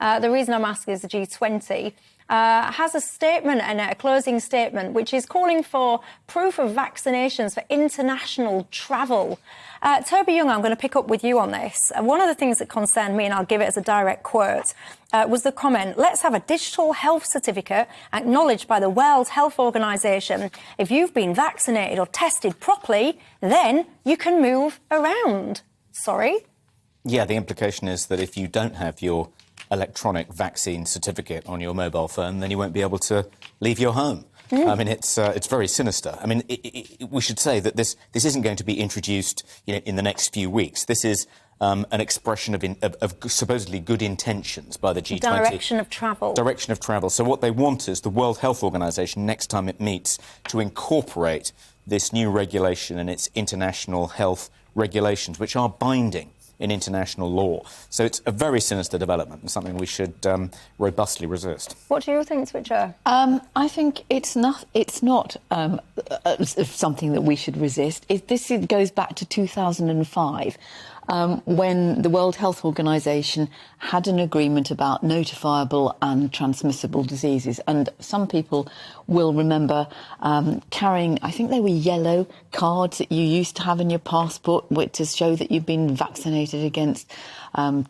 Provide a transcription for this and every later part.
The reason I'm asking is the G20 has a statement and a closing statement which is calling for proof of vaccinations for international travel. Toby Young, I'm going to pick up with you on this. One of the things that concerned me, and I'll give it as a direct quote, was the comment, let's have a digital health certificate acknowledged by the World Health Organization. If you've been vaccinated or tested properly, then you can move around. Sorry? Yeah, the implication is that if you don't have your electronic vaccine certificate on your mobile phone, then you won't be able to leave your home. I mean, it's very sinister. I mean, we should say that this isn't going to be introduced, in the next few weeks. This is an expression of supposedly good intentions by the G20. Direction of travel. Direction of travel. So what they want is the World Health Organization, next time it meets, to incorporate this new regulation and its international health regulations, which are binding in international law. So it's a very sinister development and something we should robustly resist. What do you think, Switcher? I think it's not something that we should resist. This goes back to 2005, when the World Health Organization had an agreement about notifiable and transmissible diseases. And some people will remember carrying, I think they were yellow cards that you used to have in your passport to show that you've been vaccinated against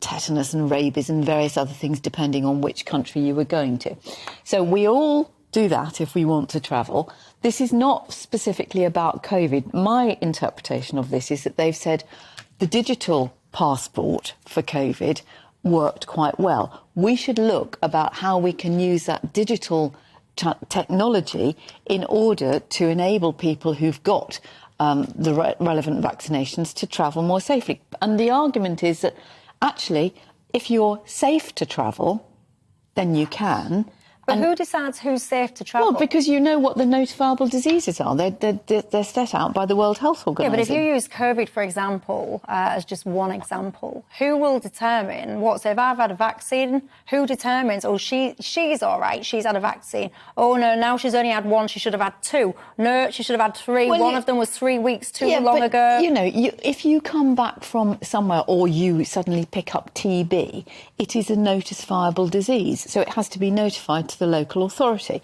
tetanus and rabies and various other things, depending on which country you were going to. So we all do that if we want to travel. This is not specifically about COVID. My interpretation of this is that they've said the digital passport for COVID worked quite well. We should look about how we can use that digital technology in order to enable people who've got the relevant vaccinations to travel more safely. And the argument is that actually, if you're safe to travel, then you can. But who decides who's safe to travel? Well, because you know what the notifiable diseases are. They're set out by the World Health Organization. Yeah, but if you use COVID, for example, as just one example, who will determine what? So if I've had a vaccine, who determines, oh, she's all right, she's had a vaccine. Oh, no, now she's only had one, she should have had two. No, she should have had three. One of them was 3 weeks too long ago. You know, if you come back from somewhere or you suddenly pick up TB, it is a notifiable disease. So it has to be notified to the local authority.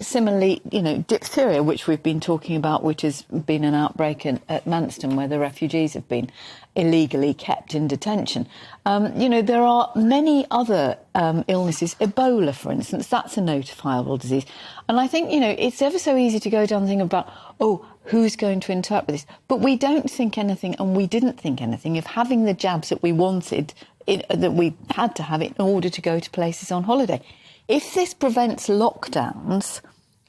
Similarly, diphtheria, which we've been talking about, which has been an outbreak at Manston, where the refugees have been illegally kept in detention. There are many other illnesses. Ebola, for instance, that's a notifiable disease. And I think, it's ever so easy to go down thinking about, who's going to interpret this? But we don't think anything, and we didn't think anything, of having the jabs that we wanted, that we had to have in order to go to places on holiday. If this prevents lockdowns,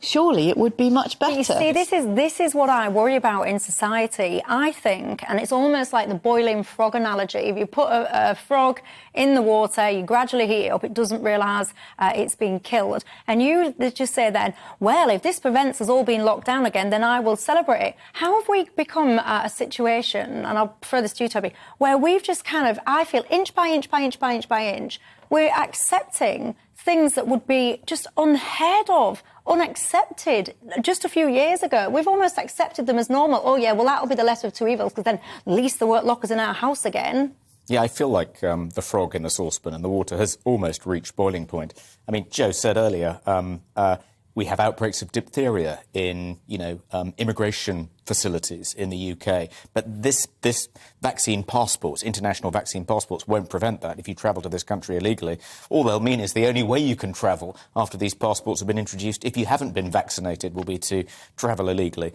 surely it would be much better. You see, this is what I worry about in society. I think, and it's almost like the boiling frog analogy. If you put a frog in the water, you gradually heat it up, it doesn't realise it's been killed. And you just say then, well, if this prevents us all being locked down again, then I will celebrate it. How have we become a situation, and I'll throw this to you, Toby, where we've just kind of, I feel, inch by inch by inch by inch by inch, we're accepting things that would be just unheard of, unaccepted just a few years ago. We've almost accepted them as normal. Oh, yeah, well, that'll be the lesser of two evils, because then at least there weren't lockers in our house again. Yeah, I feel like the frog in the saucepan and the water has almost reached boiling point. I mean, Joe said earlier, we have outbreaks of diphtheria in, immigration facilities in the UK. But this vaccine passports, international vaccine passports, won't prevent that if you travel to this country illegally. All they'll mean is the only way you can travel after these passports have been introduced, if you haven't been vaccinated, will be to travel illegally.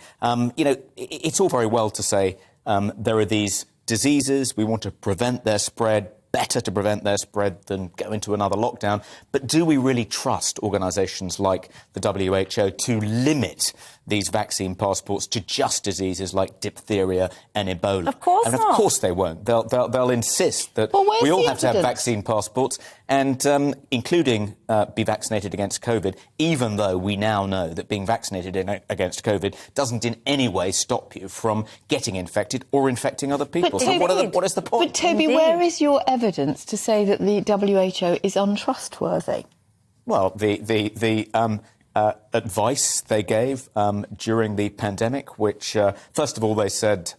It's all very well to say there are these diseases, we want to prevent their spread. Better to prevent their spread than go into another lockdown. But do we really trust organisations like the WHO to limit these vaccine passports to just diseases like diphtheria and Ebola? Of course not. Of course they won't. They'll insist that we all have to have vaccine passports and including be vaccinated against COVID, even though we now know that being vaccinated against COVID doesn't in any way stop you from getting infected or infecting other people. So what is the point? But Toby, where is your evidence to say that the WHO is untrustworthy? Well, the advice they gave during the pandemic, which, first of all, they said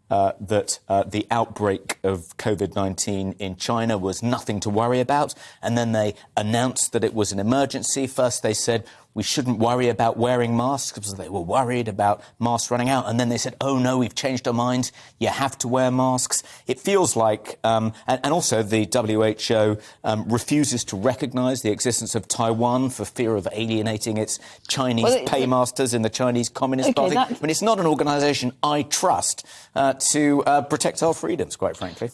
that the outbreak of COVID-19 in China was nothing to worry about, and then they announced that it was an emergency. First they said we shouldn't worry about wearing masks because they were worried about masks running out, and then they said, oh no, we've changed our minds, you have to wear masks. It feels like, and also the WHO refuses to recognise the existence of Taiwan for fear of alienating its Chinese paymasters in the Chinese Communist Party. I mean, it's not an organisation I trust to protect our freedoms, quite frankly.